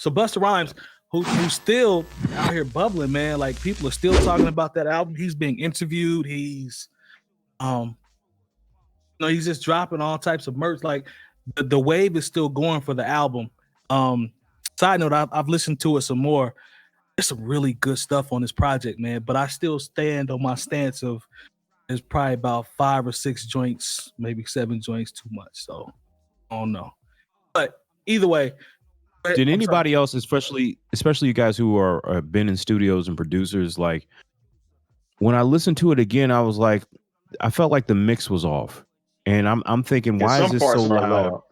So Busta Rhymes, who's still out here bubbling, man. Like people are still talking about that album. He's being interviewed. He's he's just dropping all types of merch. Like the wave is still going for the album. Side note, I've listened to it some more. There's some really good stuff on this project, man. But I still stand on my stance of there's probably about 5 or 6 joints, maybe 7 joints too much. So I don't know. But either way. Did anybody else, especially you guys who are been in studios and producers, like when I listened to it again, I was like, I felt like the mix was off. And I'm thinking, why is this so loud?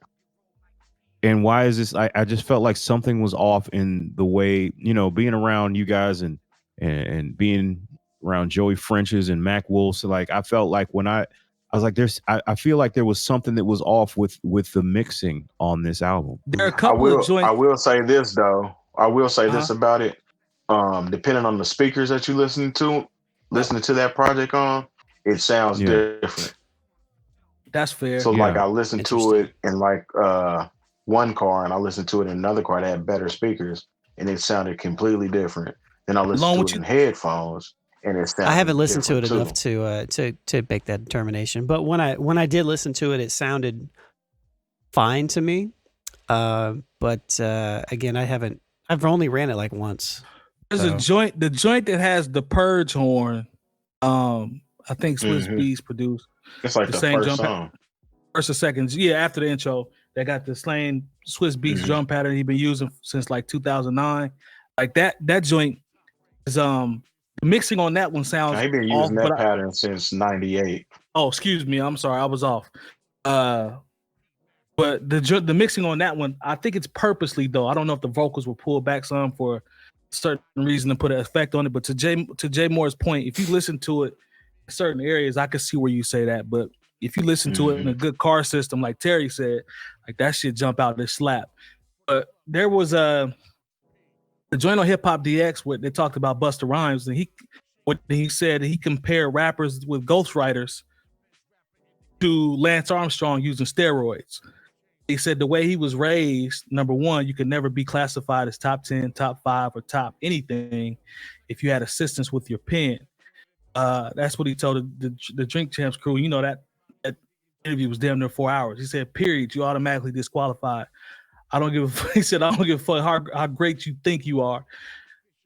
And why is this? I just felt like something was off in the way, being around you guys and being around Joey French's and Mac Wolf's. Like I felt like when I was like, I feel like there was something that was off with the mixing on this album. There are a couple of joints. I will say this though. I will say this about it. Depending on the speakers that you listening to that project on, it sounds different. That's fair. So like I listened to it in like one car, and I listened to it in another car that had better speakers, and it sounded completely different. Then I listened to it in headphones, and it sounded. I haven't listened to it too. enough to make that determination. But when I did listen to it, it sounded fine to me. But again, I've only ran it like once. There's a joint, the joint that has the purge horn. I think Swiss Beats produced. It's like the same first song. First or second, after the intro, they got the same Swiss Beats drum pattern he's been using since like 2009. Like that joint is the mixing on that one sounds. He's been using that pattern since '98. Oh, excuse me, I'm sorry, I was off. But the mixing on that one, I think it's purposely though. I don't know if the vocals were pulled back some for a certain reason to put an effect on it. But to Jay Moore's point, if you listen to it in certain areas, I can see where you say that. But if you listen to it in a good car system, like Terry said, like that shit jump out this slap. But there was the joint on Hip Hop DX where they talked about Busta Rhymes, and he said he compared rappers with ghostwriters to Lance Armstrong using steroids. He said the way he was raised, number one, you could never be classified as top 10, top 5, or top anything if you had assistance with your pen. That's what he told the Drink Champs crew. You know, that interview was damn near 4 hours. He said, period, you automatically disqualified. He said, I don't give a fuck how great you think you are.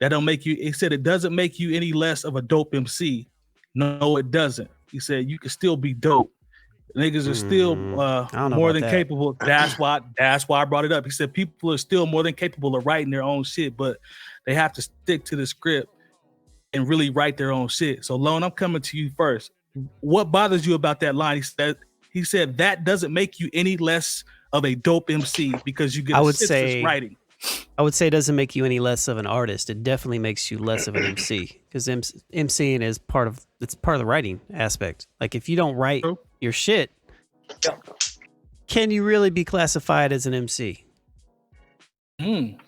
That don't make you, he said, it doesn't make you any less of a dope MC. No, it doesn't. He said, you can still be dope. Niggas are still more than capable. That's why I brought it up. He said people are still more than capable of writing their own shit, but they have to stick to the script and really write their own shit. So, Lone, I'm coming to you first. What bothers you about that line? He said that doesn't make you any less of a dope MC because you get assistance writing. I would say it doesn't make you any less of an artist. It definitely makes you less of an MC because MCing is part of the writing aspect. Like if you don't write your shit, can you really be classified as an MC? You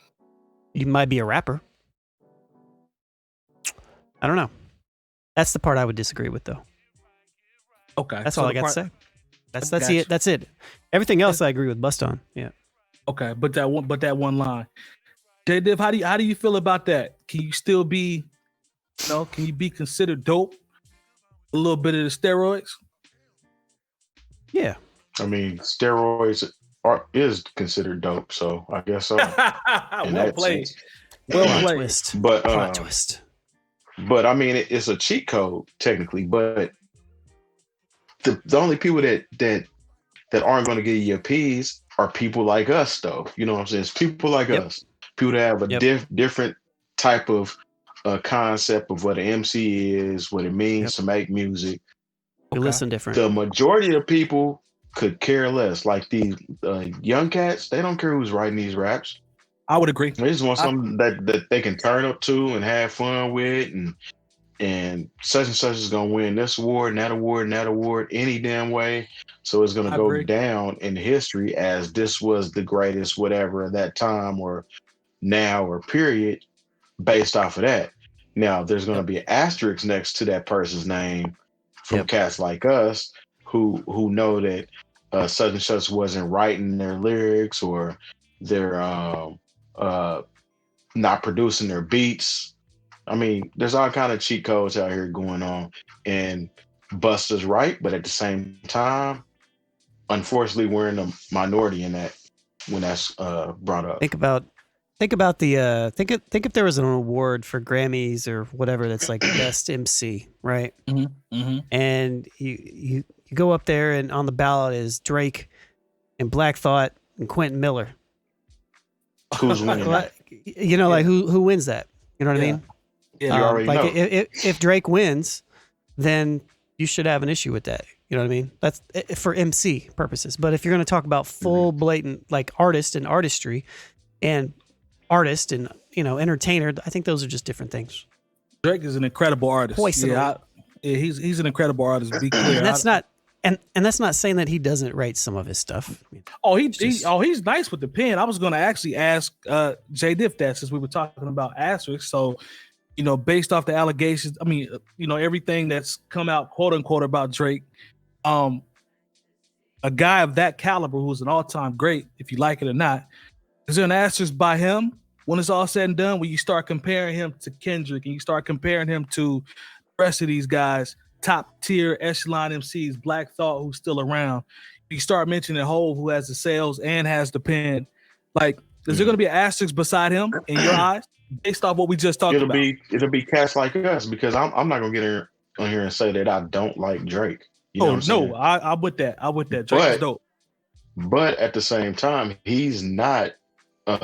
might be a rapper. I don't know. That's the part I would disagree with, though. Okay, that's all I got to say. That's it. Everything else I agree with Busta on. Yeah. Okay, but that one line, Jay Diff, how do you feel about that? Can you still be, can you be considered dope? A little bit of the steroids. Yeah, I mean, steroids is considered dope, so I guess so. Well played. Well played. Twist. But plot twist. But I mean, it's a cheat code technically. But the only people that aren't going to give you a piece are people like us, though. You know what I'm saying? It's people like us, people that have a different type of concept of what an MC is, what it means to make music. We listen different. The majority of people could care less. Like these young cats, they don't care who's writing these raps. I would agree. They just want something that they can turn up to and have fun with, and such is gonna win this award and that award and that award any damn way. So it's gonna go down in history as this was the greatest whatever at that time or now or period based off of that. Now there's gonna be an asterisk next to that person's name from cats like us who know that such and such wasn't writing their lyrics or their not producing their beats. I mean, there's all kind of cheat codes out here going on, and Busta's right, but at the same time, unfortunately, we're in the minority in that when that's brought up. Think about the think if there was an award for Grammys or whatever that's like best MC, right? And you go up there and on the ballot is Drake and Black Thought and Quentin Miller. Who's winning? You know, like who wins that? You know what I mean? Yeah, you already know. If Drake wins, then you should have an issue with that. You know what I mean? That's for MC purposes. But if you're going to talk about full blatant like artist and artistry and artist and, you know, entertainer, I think those are just different things. Drake is an incredible artist. He's an incredible artist. Be clear. And that's not and that's not saying that he doesn't write some of his stuff. He's nice with the pen. I was going to actually ask Jay Diff that since we were talking about asterisks. So, you know, based off the allegations, I mean, you know, everything that's come out, quote unquote, about Drake, a guy of that caliber who's an all-time great, if you like it or not, is there an asterisk by him when it's all said and done? When you start comparing him to Kendrick and you start comparing him to the rest of these guys, top tier echelon MCs, Black Thought, who's still around, you start mentioning Hov, who has the sales and has the pen. Like, is there going to be an asterisk beside him in your eyes? Based off what we just talked about, it'll be cats like us, because I'm not gonna get on here and say that I don't like Drake. I'm with that. Drake is dope. But at the same time, he's not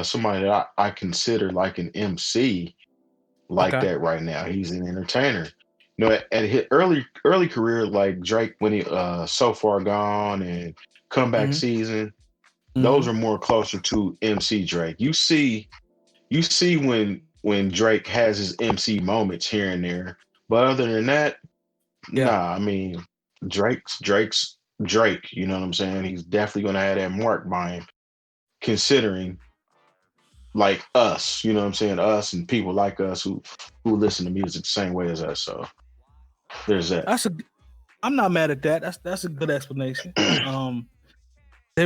somebody that I consider like an MC like that right now. He's an entertainer. You know, at his early career, like Drake, when he So Far Gone and Comeback Season, those are more closer to MC Drake. You see when Drake has his MC moments here and there, but other than that, nah. I mean, Drake's Drake. You know what I'm saying? He's definitely gonna have that mark by him, considering like us. You know what I'm saying? Us and people like us who listen to music the same way as us. So there's that. I'm not mad at that. That's a good explanation.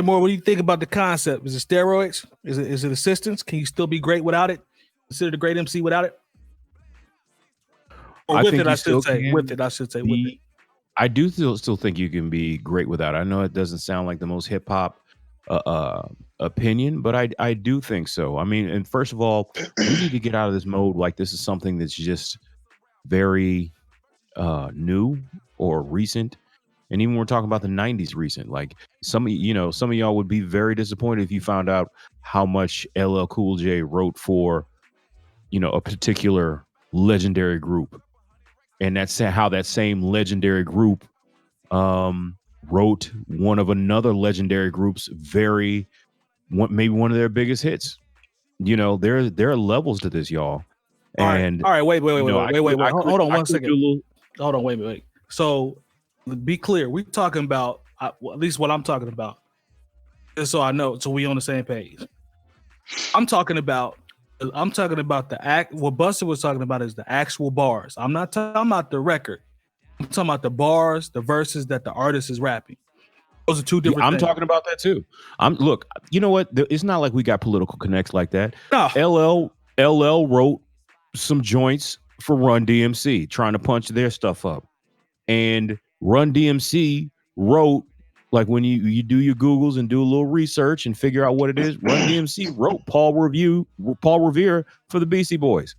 More, what do you think about the concept? Is it steroids? Is it assistance? Can you still be great without it? Considered a great MC without it? Or with it, I should say. With it. I do still think you can be great without it. I know it doesn't sound like the most hip hop opinion, but I do think so. I mean, and first of all, we need to get out of this mode like this is something that's just very new or recent. And even we're talking about the 90s recent, like some of y'all would be very disappointed if you found out how much LL Cool J wrote for, you know, a particular legendary group. And that's how that same legendary group wrote one of another legendary group's maybe one of their biggest hits. You know, there are levels to this, y'all. All right, wait. Hold on one second. Hold on, wait. So be clear, we're talking about at least what I'm talking about, just so I know, so we on the same page. I'm talking about the act. What Busta was talking about is the actual bars. I'm not talking about the record. I'm talking about the bars, the verses that the artist is rapping. Those are two different things. I'm talking about that too. Look, you know what? It's not like we got political connects like that. No. LL wrote some joints for Run DMC, trying to punch their stuff up, and Run DMC wrote, like when you do your Googles and do a little research and figure out what it is, Run DMC wrote Paul Revere for the Beastie Boys.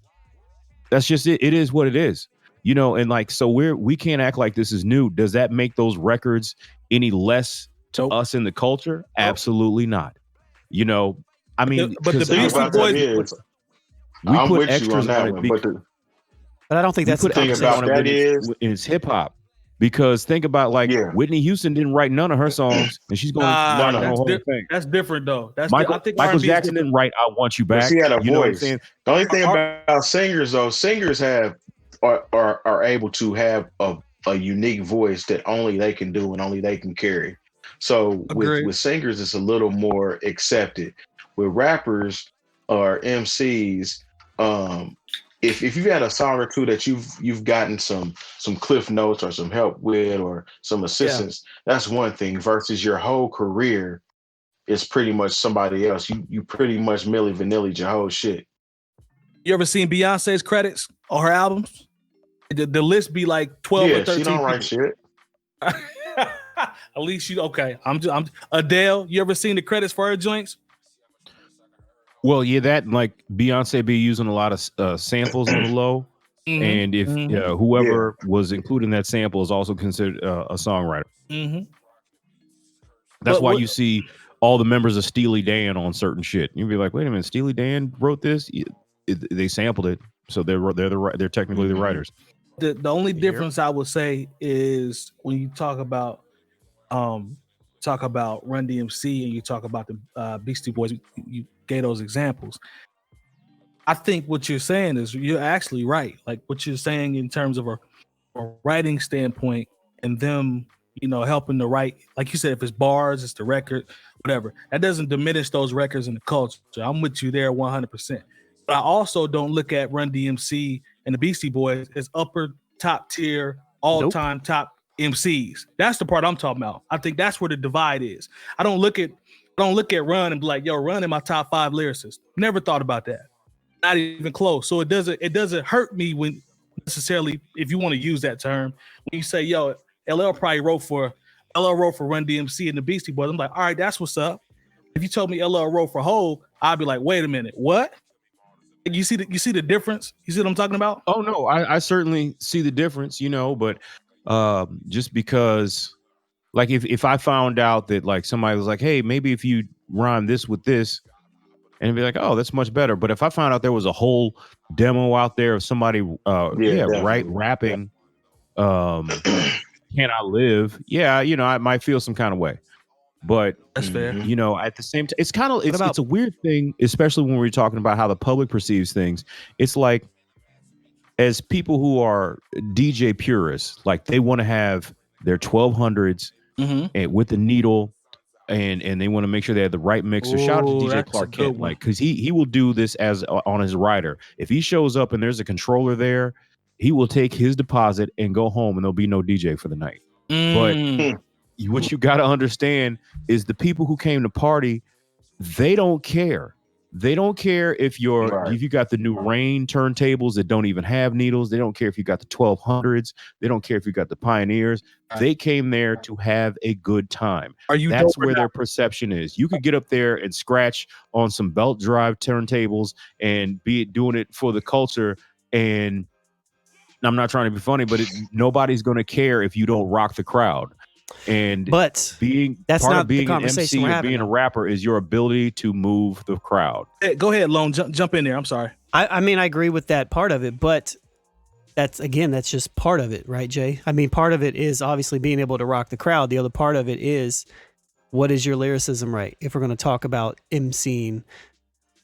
That's just it. It is what it is. You know, and like, so we can't act like this is new. Does that make those records any less to us in the culture? Absolutely not. You know, I mean, but the Beastie Boys, I'm put extras on it, but I don't think that's the thing about that is it's hip hop. Because think about Whitney Houston didn't write none of her songs, and she's going to learn the whole thing. That's different though. Michael Jackson didn't write "I Want You Back." She had a voice. The only thing about singers though, singers are able to have a unique voice that only they can do and only they can carry. So with singers, it's a little more accepted. With rappers or MCs, if you've had a song or two that you've gotten some cliff notes or some help with or some assistance, that's one thing, versus your whole career it's pretty much somebody else. You pretty much Milli Vanilli your whole shit. You ever seen Beyonce's credits or her albums? The list be like 12 or 13. She don't write shit. At least you okay. I'm Adele. You ever seen the credits for her joints? Well, yeah, that like Beyonce be using a lot of samples on the low, and if whoever was including that sample is also considered a songwriter. That's why you see all the members of Steely Dan on certain shit. You'd be like, wait a minute, Steely Dan wrote this? They sampled it, so they're technically the writers. The only difference I would say is when you talk about Run DMC and you talk about the Beastie Boys, you gave those examples. I think what you're saying is you're actually right. Like what you're saying in terms of a writing standpoint and them, helping to write, like you said, if it's bars, it's the record, whatever. That doesn't diminish those records in the culture. I'm with you there 100%. But I also don't look at Run DMC and the Beastie Boys as upper top tier, all-time top MCs. That's the part I'm talking about. I think that's where the divide is. I don't look at Run and be like, yo, Run in my top 5 lyricists. Never thought about that. Not even close. So it doesn't hurt me when necessarily, if you want to use that term, when you say, yo, LL probably wrote for Run DMC and the Beastie Boys. I'm like, all right, that's what's up. If you told me LL wrote for Hov, I'd be like, wait a minute, what? You see the difference? You see what I'm talking about? Oh no, I certainly see the difference, but just because like if I found out that like somebody was like, hey, maybe if you rhyme this with this, and be like, oh, that's much better. But if I found out there was a whole demo out there of somebody rapping Can I Live? Yeah, I might feel some kind of way. But that's fair. At the same time, it's a weird thing, especially when we're talking about how the public perceives things. It's like, as people who are DJ purists, like they want to have their 1200s and with the needle, and they want to make sure they have the right mixer. Shout out to DJ 𝗡𝗲𝘄, like, because he will do this as on his rider. If he shows up and there's a controller there, he will take his deposit and go home, and there'll be no DJ for the night. But what you got to understand is the people who came to party, they don't care. They don't care if if you got the new Rain turntables that don't even have needles. They don't care if you got the 1200s. They don't care if you got the Pioneers. They came there to have a good time. That's where their perception is. You could get up there and scratch on some belt drive turntables and be doing it for the culture. And I'm not trying to be funny, but nobody's going to care if you don't rock the crowd. But that's part not of being an MC or being a rapper is your ability to move the crowd. Hey, go ahead, Lone. Jump in there. I'm sorry. I mean, I agree with that part of it, but that's just part of it, right, Jay? I mean, part of it is obviously being able to rock the crowd. The other part of it is, what is your lyricism, right? If we're going to talk about emceeing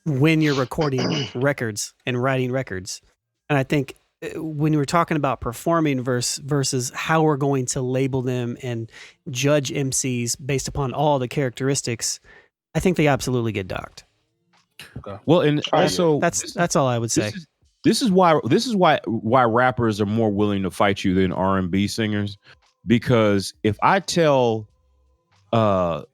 when you're recording records and writing records. And I think when we're talking about performing versus how we're going to label them and judge MCs based upon all the characteristics, I think they absolutely get docked. Okay. Well, and also that's all I would say. This is why rappers are more willing to fight you than R&B singers, because if I tell like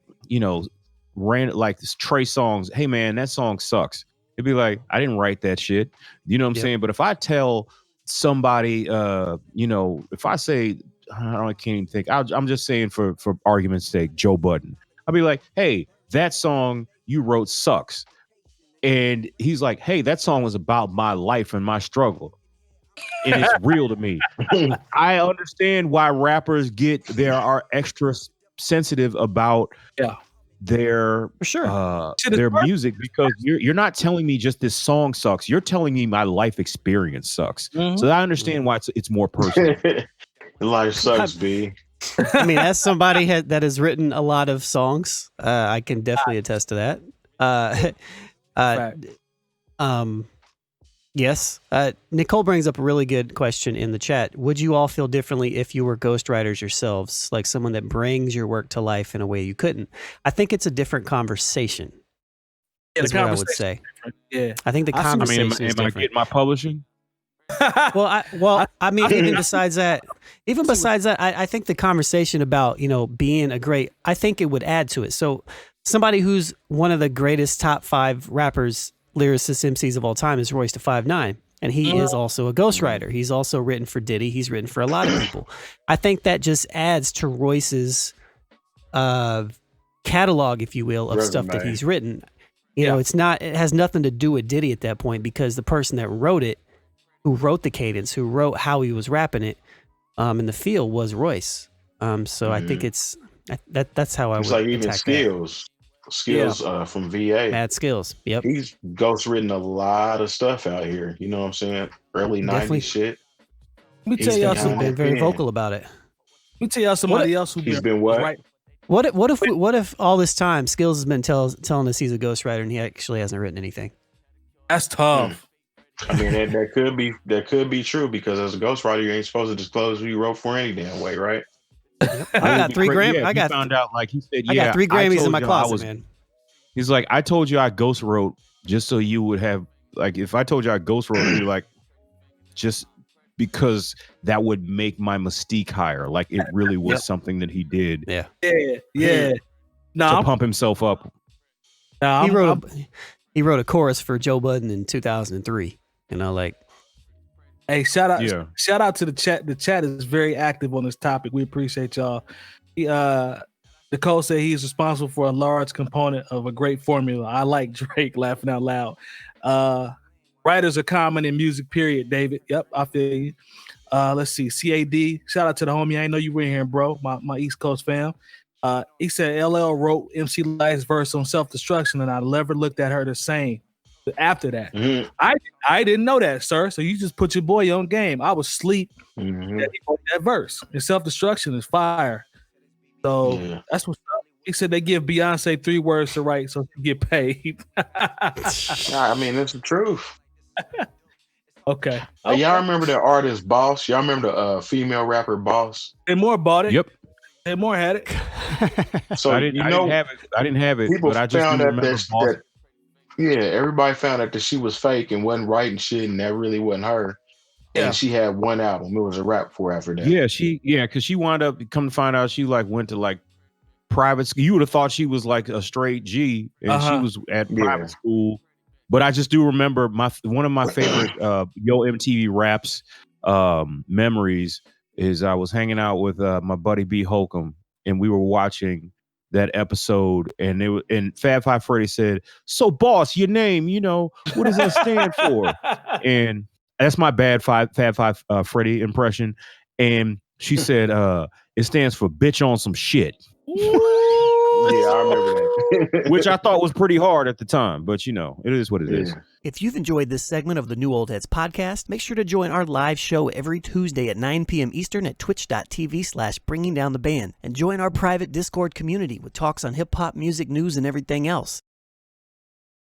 this Trey Songz, hey man, that song sucks, it'd be like, I didn't write that shit. You know what I'm saying? But if I tell somebody, if I say, I can't even think, I'm just saying for argument's sake, Joe Budden, I'll be like, hey, that song you wrote sucks. And he's like, hey, that song was about my life and my struggle. And it's real to me. I understand why rappers are extra sensitive about their music, because you're not telling me just this song sucks. You're telling me my life experience sucks. So I understand why it's more personal. Life sucks, B. I mean, as somebody that has written a lot of songs, I can definitely attest to that. Yes. Nicole brings up a really good question in the chat. Would you all feel differently if you were ghostwriters yourselves, like someone that brings your work to life in a way you couldn't? I think it's a different conversation. Yeah, is what I would say. Yeah, I think the conversation is different. Am I getting my publishing? I mean, even besides that, I think the conversation about, being a great, I think it would add to it. So somebody who's one of the greatest top 5 rappers, lyricists, MCs of all time is Royce da 5'9", and he is also a ghostwriter. He's also written for Diddy. He's written for a lot of people. I think that just adds to Royce's catalog, if you will, of stuff that he's written. You know, it has nothing to do with Diddy at that point, because the person that wrote it, who wrote the cadence, who wrote how he was rapping it in the field was Royce. So I think that's how I would like even attack Skills from VA. Mad Skills. Yep. He's ghostwritten a lot of stuff out here. You know what I'm saying? Early 90s shit. Let me tell y'all He's been very vocal about it. Let me tell y'all somebody else he's been what? Right. What if all this time Skills has been telling us he's a ghostwriter and he actually hasn't written anything? That's tough. I mean, that could be true, because as a ghostwriter, you ain't supposed to disclose who you wrote for any damn way, right? I got 3 Grammys. I got found out, like he said, I got 3 Grammys in my closet, man. He's like, I told you I ghost wrote just so you would have, like, if I told you I ghost wrote, you're like, just because that would make my mystique higher. Like, it really was something that he did. Yeah. To pump himself up. He wrote a chorus for Joe Budden in 2003. You know, like, hey, shout out to the chat. The chat is very active on this topic. We appreciate y'all. Nicole said he's responsible for a large component of a great formula. I like Drake, laughing out loud. Writers are common in music, period, David. Yep, I feel you. Let's see. CAD, shout out to the homie. I didn't know you were in here, bro. My East Coast fam. He said LL wrote MC Light's verse on self-destruction, and I never looked at her the same after that. I didn't know that, sir. So you just put your boy on game. I was asleep that he wrote that verse. And self-destruction is fire. So that's what's up. He said they give Beyonce 3 words to write so she get paid. I mean, it's the truth. Okay. Y'all remember the artist Boss? Y'all remember the female rapper Boss? And more bought it. Yep. And more had it. So I didn't have it. People but I just found remember that everybody found out that she was fake and wasn't writing shit, and that really wasn't her. And she had one album. It was a rap for after that. Yeah, because she wound up, come to find out, she like went to like private school. You would have thought she was like a straight G, and she was at private school. But I just do remember one of my favorite Yo MTV Raps memories is I was hanging out with my buddy B Holcomb, and we were watching that episode, and Fab Five Freddy said, "So, boss, your name, you know, what does that stand for?" And that's my bad Fab Five Freddy impression. And she said, "It stands for bitch on some shit." Yeah, I remember that. Which I thought was pretty hard at the time, but you know, it is what it is. If you've enjoyed this segment of the New Old Heads podcast, make sure to join our live show every Tuesday at 9 p.m. Eastern at twitch.tv/bringingdowntheband, and join our private Discord community with talks on hip hop, music, news, and everything else.